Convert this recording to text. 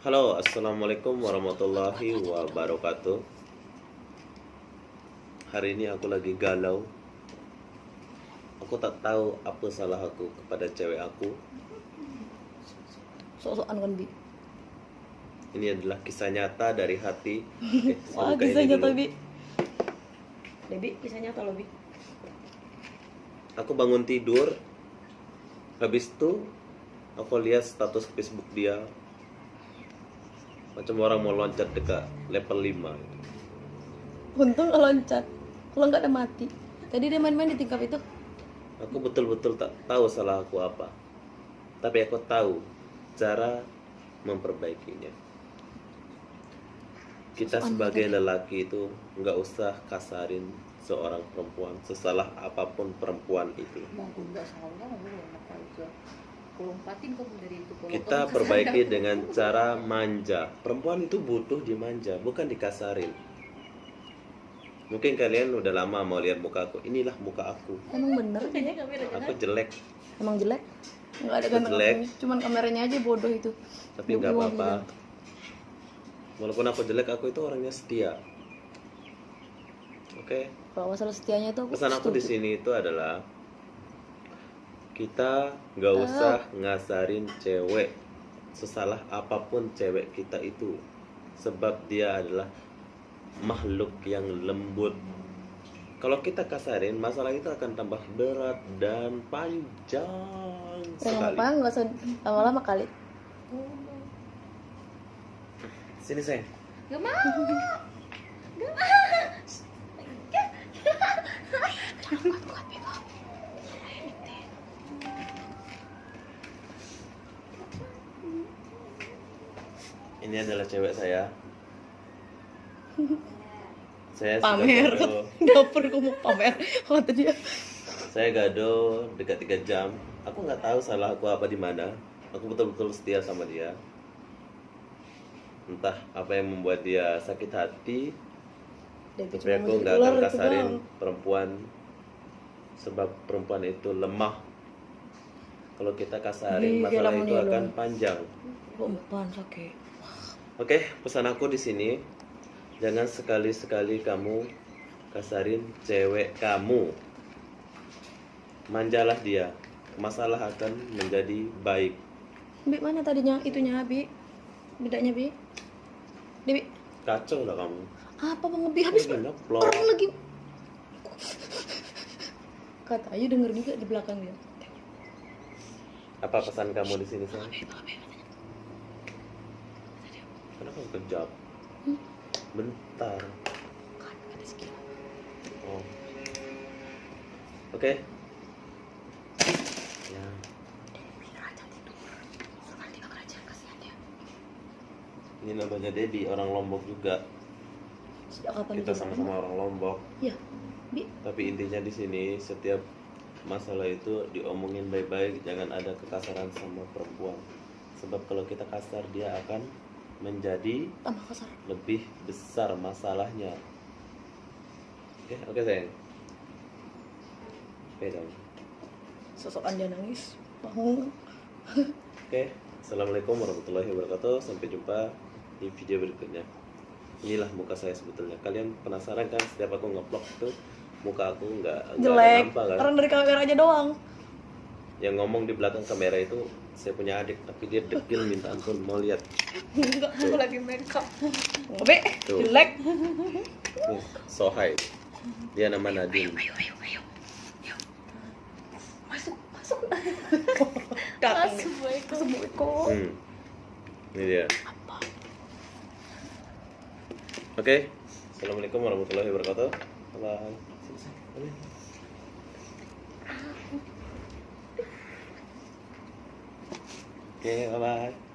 Halo, assalamualaikum warahmatullahi wabarakatuh. Hari ini aku lagi galau. Aku tak tahu apa salah aku kepada cewek aku. Sok-sokan kan Bi. Ini adalah kisah nyata dari hati. Oke, saya Wah, buka kisah ini nyata dulu. Bi. Debi, kisah nyata lo Bi. Aku bangun tidur. Habis itu aku lihat status Facebook dia. Macam orang mau loncat dekat level 5. Untung kalau loncat. Kalau nggak ada mati. Tadi dia main-main di tingkap itu. Aku betul-betul tak tahu salah aku apa. Tapi aku tahu cara memperbaikinya. Kita sebagai lelaki itu nggak usah kasarin seorang perempuan, sesalah apapun perempuan itu. Enggak salah, apa aja. Kau lompatin kamu dari itu. Kita perbaiki dengan cara manja. Perempuan itu butuh dimanja, bukan dikasarin. Mungkin kalian udah lama mau lihat muka aku. Inilah muka aku. Emang bener Kayaknya kamera Aku jelek, Emang jelek? Nggak ada Aku ganteng jelek. apanya. Cuman kameranya aja bodoh itu. tapi nggak apa-apa. Walaupun aku jelek, aku itu orangnya setia. Oke. Kalau masalah setianya itu aku Pesan aku di setuju. sini itu adalah kita nggak usah ngasarin cewek, sesalah apapun cewek kita itu, sebab dia adalah makhluk yang lembut. Kalau kita kasarin, masalah itu akan tambah berat dan panjang Ya nggak sekali. apa, nggak usah lama-lama kali. Sini sayang. Gak mau. Ini adalah cewek saya. Saya sudah Pamer. gado. Dapur aku mau pamer. Kata dia. Saya gado dekat 3 jam. Aku nggak tahu salah aku apa di mana. Aku betul-betul setia sama dia. Entah apa yang membuat dia sakit hati. Debi Tapi aku nggak akan kasarin perempuan, sebab perempuan itu lemah. Kalau kita kasarin, Ih, masalah gila, itu Moni, akan lo. panjang. Umpan sakit. Oke, pesan aku di sini, jangan sekali-sekali kamu kasarin cewek kamu. Manjalah dia, masalah akan menjadi baik. Bi, mana tadinya itunya Bi? Bedanya Bi? Debi, Kacau lah kamu. apa Bang Bi habis Lagi ngeplok. orang lagi. Kata ayu denger juga di belakang dia. Apa pesan kamu di sini sayang? Kenapa kejap? Bentar. Kan ada skill. Oh. Oke. Ya. Raja tidur. Nanti bakal aja kasihan dia. Ini namanya Dedi, orang Lombok juga. Sejak kapan Kita dia? sama-sama orang Lombok. Iya. Bi, Tapi intinya di sini setiap masalah itu diomongin baik-baik, jangan ada kekasaran sama perempuan. Sebab kalau kita kasar dia akan menjadi tambah kasar. lebih besar masalahnya. Oke sayang. Oke dong. Sosokan dia nangis. Bangun. Oke, assalamualaikum warahmatullahi wabarakatuh. Sampai jumpa di video berikutnya. Inilah muka saya sebetulnya. Kalian penasaran kan setiap aku ngeplok itu muka aku nggak ada Jelek. nampak kan? Orang dari kamera aja doang. Yang ngomong di belakang kamera itu saya punya adik, tapi dia dekil minta ampun. Mau lihat? Enggak, aku lagi makeup. Be, Tuh. jelek. Nih, Sohai. Dia nama Nadine. Masuk. Datang nih. Assalamualaikum. Assalamualaikum. Ini dia. Oke, assalamualaikum warahmatullahi wabarakatuh. Bye. Oke, bye bye.